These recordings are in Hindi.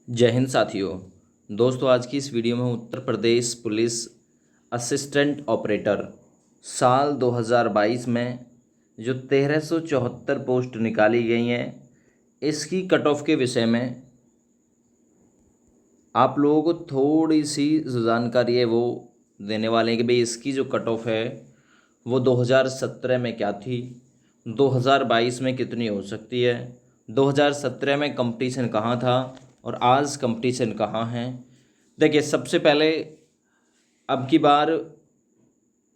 जय हिंद साथियों। दोस्तों, आज की इस वीडियो में Uttar Pradesh police assistant operator साल 2022 में जो 1374 पोस्ट निकाली गई हैं, इसकी कट ऑफ के विषय में आप लोगों को थोड़ी सी जो जानकारी है वो देने वाले हैं कि भाई इसकी जो कट ऑफ है वो 2017 में क्या थी, 2022 में कितनी हो सकती है, 2017 में कंपटीशन कहाँ था और आज कंपटीशन कहाँ है। देखिए, सबसे पहले अब की बार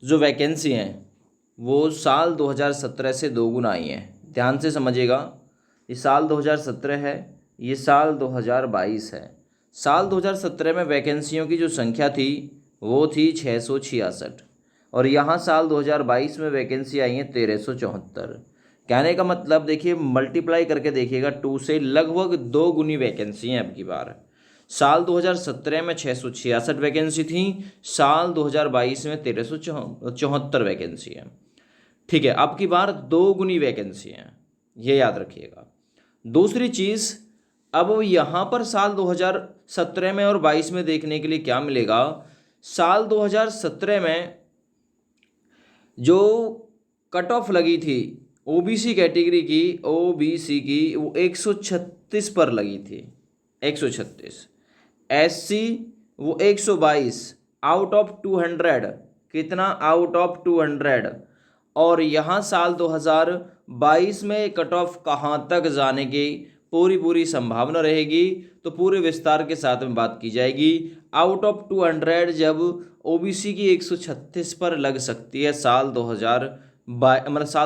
जो वैकेंसी हैं वो साल 2017 से दोगुना आई हैं। ध्यान से समझिएगा, ये साल 2017 है, ये साल 2022 है। साल 2017 में वैकेंसियों की जो संख्या थी वो थी 666 और यहाँ साल 2022 में वैकेंसी आई हैं 1374। कहने का मतलब देखिए, मल्टीप्लाई करके देखिएगा 2 से, लगभग 2 गुनी वैकेंसी हैं अब की बार। साल 2017 में 666 वैकेंसी थी, साल 2022 में 1374 वैकेंसी है। ठीक है, अब की बार 2 गुनी वैकेंसी हैं, ये याद रखिएगा। दूसरी चीज़, अब यहाँ पर साल 2017 में और 22 में देखने के लिए क्या मिलेगा। साल 2017 में जो कट ऑफ लगी थी ओबीसी कैटेगरी की, ओबीसी की वो 136 पर लगी थी, 136। एससी वो 122 आउट ऑफ 200। कितना? Out of 200। और यहाँ साल 2022 में कट ऑफ कहाँ तक जाने की पूरी संभावना रहेगी, तो पूरे विस्तार के साथ में बात की जाएगी। आउट ऑफ 200 जब ओबीसी की 136 पर लग सकती है साल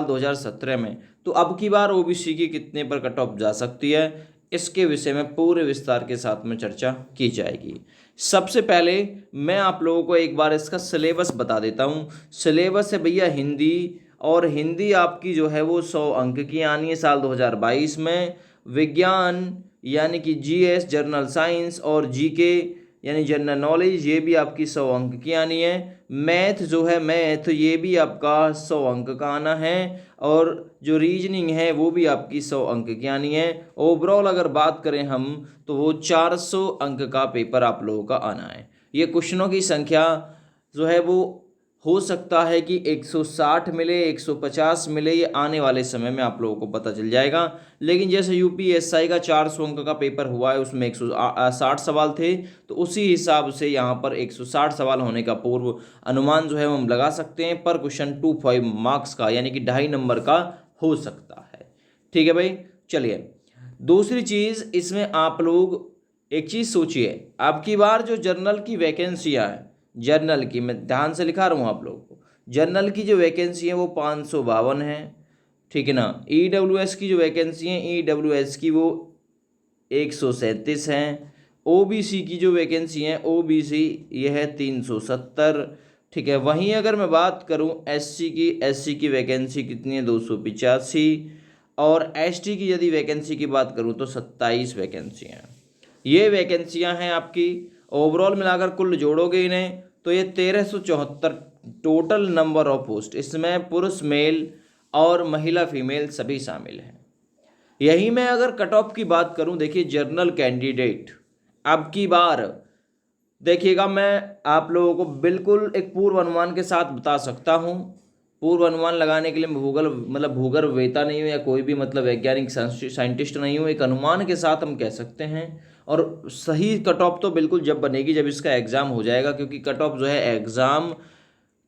2017 में, तो अब की बार ओबीसी की कितने पर कट ऑफ जा सकती है, इसके विषय में पूरे विस्तार के साथ में चर्चा की जाएगी। सबसे पहले मैं आप लोगों को एक बार इसका सिलेबस बता देता हूँ। सिलेबस है भैया हिंदी, और हिंदी आपकी जो है वो 100 अंक की आनी है साल 2022 में। विज्ञान यानी कि जीएस जनरल साइंस और जीके यानी जनरल नॉलेज, ये भी आपकी 100 अंक की आनी है। मैथ जो है, मैथ ये भी आपका 100 अंक का आना है, और जो रीजनिंग है वो भी आपकी 100 अंक की आनी है। ओवरऑल अगर बात करें हम, तो वो 400 अंक का पेपर आप लोगों का आना है। ये क्वेश्चनों की संख्या जो है वो हो सकता है कि 160 मिले, 150 मिले, ये आने वाले समय में आप लोगों को पता चल जाएगा। लेकिन जैसे यूपीएसआई का 400 अंक का पेपर हुआ है, उसमें 160 सवाल थे, तो उसी हिसाब से यहाँ पर 160 सवाल होने का पूर्व अनुमान जो है वो हम लगा सकते हैं। पर क्वेश्चन 25 मार्क्स का यानी कि 2.5 नंबर का हो सकता है। ठीक है भाई, चलिए। दूसरी चीज़, इसमें आप लोग एक चीज़ सोचिए, आपकी बार जो जर्नल की वैकेंसियाँ हैं, जर्नल की मैं ध्यान से लिखा रहा हूँ आप लोगों को, जर्नल की जो वैकेंसी है वो 552 है। ठीक है ना। ईडब्ल्यूएस की जो वैकेंसी है, ईडब्ल्यूएस की वो 137 हैं। ओबीसी की जो वैकेंसी है, ओबीसी ये है 370। ठीक है। वहीं अगर मैं बात करूं एससी की, एससी की वैकेंसी कितनी है? 285। और एसटी की यदि वैकेंसी की बात करूं तो 27 वैकेंसी हैं। ये वैकेंसियां हैं आपकी। ओवरऑल मिलाकर कुल जोड़ोगे इन्हें तो ये 1374 टोटल नंबर ऑफ पोस्ट। इसमें पुरुष मेल और महिला फीमेल सभी शामिल हैं। यही मैं अगर कट ऑफ की बात करूं, देखिए जनरल कैंडिडेट अब की बार देखिएगा, मैं आप लोगों को बिल्कुल एक पूर्व अनुमान के साथ बता सकता हूं। पूर्व अनुमान लगाने के लिए मैं भूगर्भवेता नहीं हूँ या कोई भी वैज्ञानिक साइंटिस्ट नहीं हूँ। एक अनुमान के साथ हम कह सकते हैं, और सही कट ऑफ तो बिल्कुल जब बनेगी जब इसका एग्ज़ाम हो जाएगा, क्योंकि कट ऑफ जो है एग्ज़ाम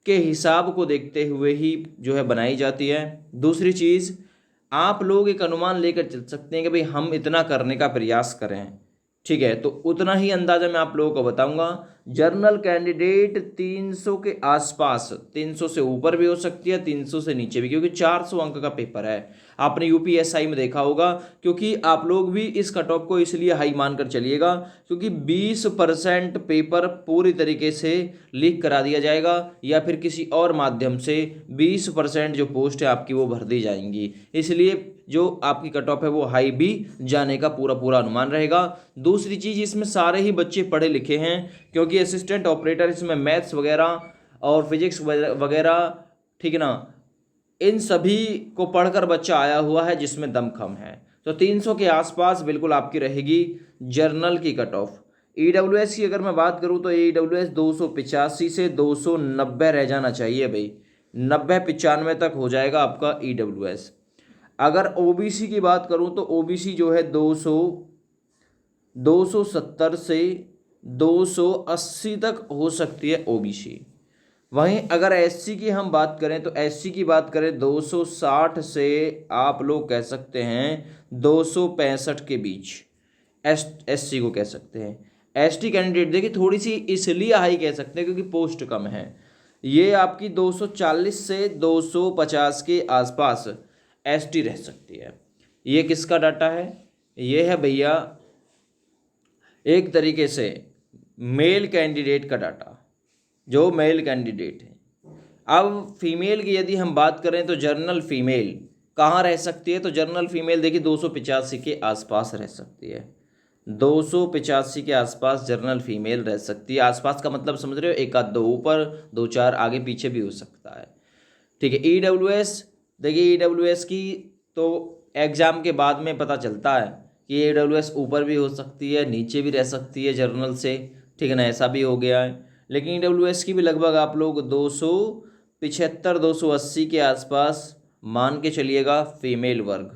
के हिसाब को देखते हुए ही जो है बनाई जाती है। दूसरी चीज़, आप लोग एक अनुमान लेकर चल सकते हैं कि भाई हम इतना करने का प्रयास करें। ठीक है, तो उतना ही अंदाज़ा मैं आप लोगों को बताऊंगा। जर्नल कैंडिडेट 300 के आसपास, 300 से ऊपर भी हो सकती है, 300 से नीचे भी, क्योंकि 400 अंक का पेपर है। आपने यूपीएसआई में देखा होगा, क्योंकि आप लोग भी इस कट ऑफ को इसलिए हाई मानकर चलिएगा क्योंकि 20% पेपर पूरी तरीके से लीक करा दिया जाएगा, या फिर किसी और माध्यम से 20% जो पोस्ट है आपकी वो भर दी जाएंगी। इसलिए जो आपकी कट ऑफ है वो हाई भी जाने का पूरा अनुमान रहेगा। दूसरी चीज़, इसमें सारे ही बच्चे पढ़े लिखे हैं, क्योंकि असिस्टेंट ऑपरेटर इसमें मैथ्स वगैरह और फिजिक्स वगैरह, ठीक है ना, इन सभी को पढ़कर बच्चा आया हुआ है जिसमें दमखम है। तो 300 के आसपास बिल्कुल आपकी रहेगी जर्नल की कट ऑफ। ईडब्ल्यूएस की अगर मैं बात करूं तो ईडब्ल्यूएस 285 से 290 रह जाना चाहिए भाई, 90-95 तक हो जाएगा आपका ईडब्ल्यूएस। अगर ओबीसी की बात करूं तो ओबीसी जो है 270 से 280 तक हो सकती है ओबीसी। वहीं अगर एससी की हम बात करें तो एससी की बात करें 260 से आप लोग कह सकते हैं 265 के बीच एससी को कह सकते हैं। एसटी कैंडिडेट देखिए थोड़ी सी इसलिए हाई कह सकते हैं क्योंकि पोस्ट कम है, ये आपकी 240 से 250 के आसपास एसटी रह सकती है। ये किसका डाटा है? ये है भैया एक तरीके से मेल कैंडिडेट का डाटा, जो मेल कैंडिडेट है। अब फीमेल की यदि हम बात करें तो जर्नल फीमेल कहाँ रह सकती है? तो जर्नल फीमेल देखिए 285 के आसपास रह सकती है, 285 के आसपास जर्नल फीमेल रह सकती है। आसपास का मतलब समझ रहे हो, एक आध दो ऊपर दो चार आगे पीछे भी हो सकता है। ठीक है। ईडब्ल्यूएस देखिए, ईडब्ल्यूएस की तो एग्ज़ाम के बाद में पता चलता है कि ईडब्ल्यूएस ऊपर भी हो सकती है नीचे भी रह सकती है जर्नल से, ठीक है ना, ऐसा भी हो गया है। लेकिन ईडब्ल्यूएस की भी लगभग आप लोग 275 280 के आसपास मान के चलिएगा फीमेल वर्ग।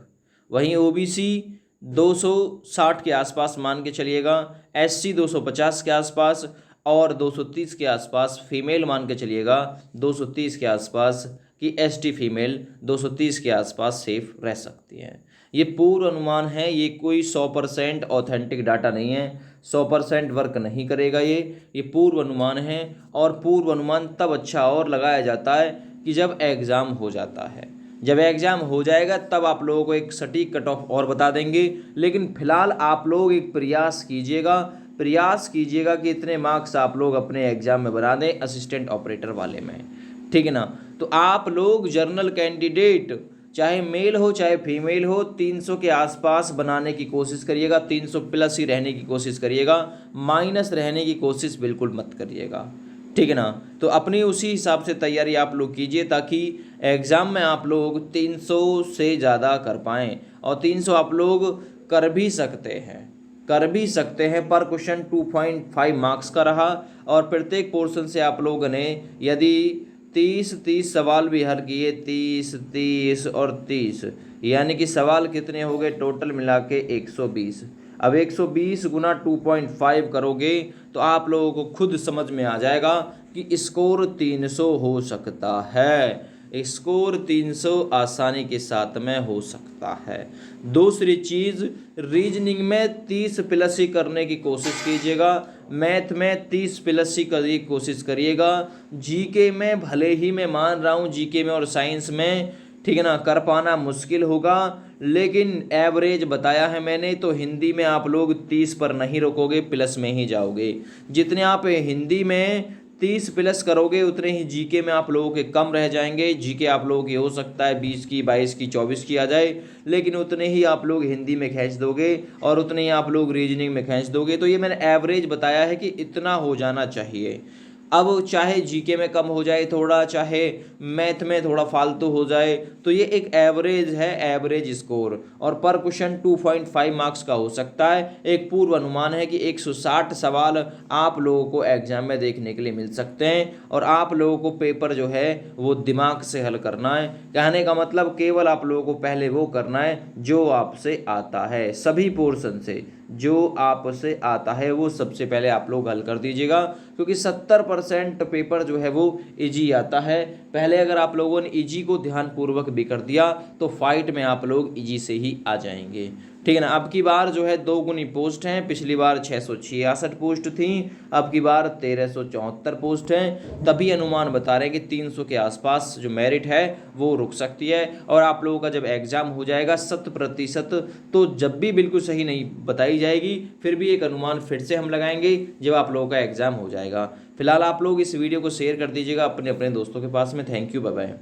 वहीं ओबीसी 260 के आसपास मान के चलिएगा, एससी 250 के आसपास और 230 के आसपास फीमेल मान के चलिएगा, 230 के आसपास कि एसटी फीमेल 230 के आसपास सेफ रह सकती हैं। ये पूर्व अनुमान है, ये कोई 100% ऑथेंटिक डाटा नहीं है, 100% वर्क नहीं करेगा ये पूर्व अनुमान है। और पूर्व अनुमान तब अच्छा और लगाया जाता है कि जब एग्ज़ाम हो जाता है। जब एग्ज़ाम हो जाएगा तब आप लोगों को एक सटीक कट ऑफ और बता देंगे। लेकिन फिलहाल आप लोग एक प्रयास कीजिएगा कि इतने मार्क्स आप लोग अपने एग्ज़ाम में बना दें असिस्टेंट ऑपरेटर वाले में, ठीक है ना। तो आप लोग जर्नल कैंडिडेट चाहे मेल हो चाहे फीमेल हो 300 के आसपास बनाने की कोशिश करिएगा, 300 प्लस ही रहने की कोशिश करिएगा, माइनस रहने की कोशिश बिल्कुल मत करिएगा, ठीक है ना। तो अपनी उसी हिसाब से तैयारी आप लोग कीजिए ताकि एग्ज़ाम में आप लोग 300 से ज़्यादा कर पाएँ। और 300 आप लोग कर भी सकते हैं पर क्वेश्चन 2.5 मार्क्स का रहा। और प्रत्येक पोर्शन से आप लोगों ने यदि 30 सवाल भी हल किए, 30 और 30, यानी कि सवाल कितने हो गए टोटल मिला के 120। अब 120 गुना 2.5 करोगे तो आप लोगों को खुद समझ में आ जाएगा कि स्कोर 300 हो सकता है, स्कोर 300 आसानी के साथ में हो सकता है। दूसरी चीज़, रीजनिंग में 30 प्लस ही करने की कोशिश कीजिएगा, मैथ में 30 प्लस ही करने की कोशिश करिएगा। जीके में भले ही मैं मान रहा हूँ जीके में और साइंस में, ठीक है ना, कर पाना मुश्किल होगा, लेकिन एवरेज बताया है मैंने। तो हिंदी में आप लोग 30 पर नहीं रुकोगे, प्लस में ही जाओगे। जितने आप हिंदी में 30 प्लस करोगे उतने ही जीके में आप लोगों के कम रह जाएंगे। जीके आप लोगों की हो सकता है 20 की 22 की 24 की आ जाए, लेकिन उतने ही आप लोग हिंदी में खींच दोगे और उतने ही आप लोग रीजनिंग में खींच दोगे। तो ये मैंने एवरेज बताया है कि इतना हो जाना चाहिए। अब चाहे जीके में कम हो जाए थोड़ा, चाहे मैथ में थोड़ा फालतू हो जाए, तो ये एक एवरेज है, एवरेज स्कोर। और पर क्वेश्चन 2.5 मार्क्स का हो सकता है। एक पूर्व अनुमान है कि 160 सवाल आप लोगों को एग्जाम में देखने के लिए मिल सकते हैं और आप लोगों को पेपर जो है वो दिमाग से हल करना है। कहने का मतलब केवल आप लोगों को पहले वो करना है जो आपसे आता है, सभी पोर्शन से जो आपसे आता है वो सबसे पहले आप लोग हल कर दीजिएगा, क्योंकि 70% पेपर जो है वो इजी आता है। पहले अगर आप लोगों ने इजी को ध्यानपूर्वक भी कर दिया तो फाइट में आप लोग इजी से ही आ जाएंगे, ठीक है ना। अब की बार जो है 2 गुनी पोस्ट हैं, पिछली बार 666 पोस्ट थी, अब की बार 1374 पोस्ट हैं। तभी अनुमान बता रहे हैं कि 300 के आसपास जो मेरिट है वो रुक सकती है। और आप लोगों का जब एग्जाम हो जाएगा 100%, तो जब भी बिल्कुल सही नहीं बताई जाएगी, फिर भी एक अनुमान फिर से हम लगाएंगे जब आप लोगों का एग्जाम हो जाएगा। फिलहाल आप लोग इस वीडियो को शेयर कर दीजिएगा अपने अपने दोस्तों के पास में। Thank you, bye bye.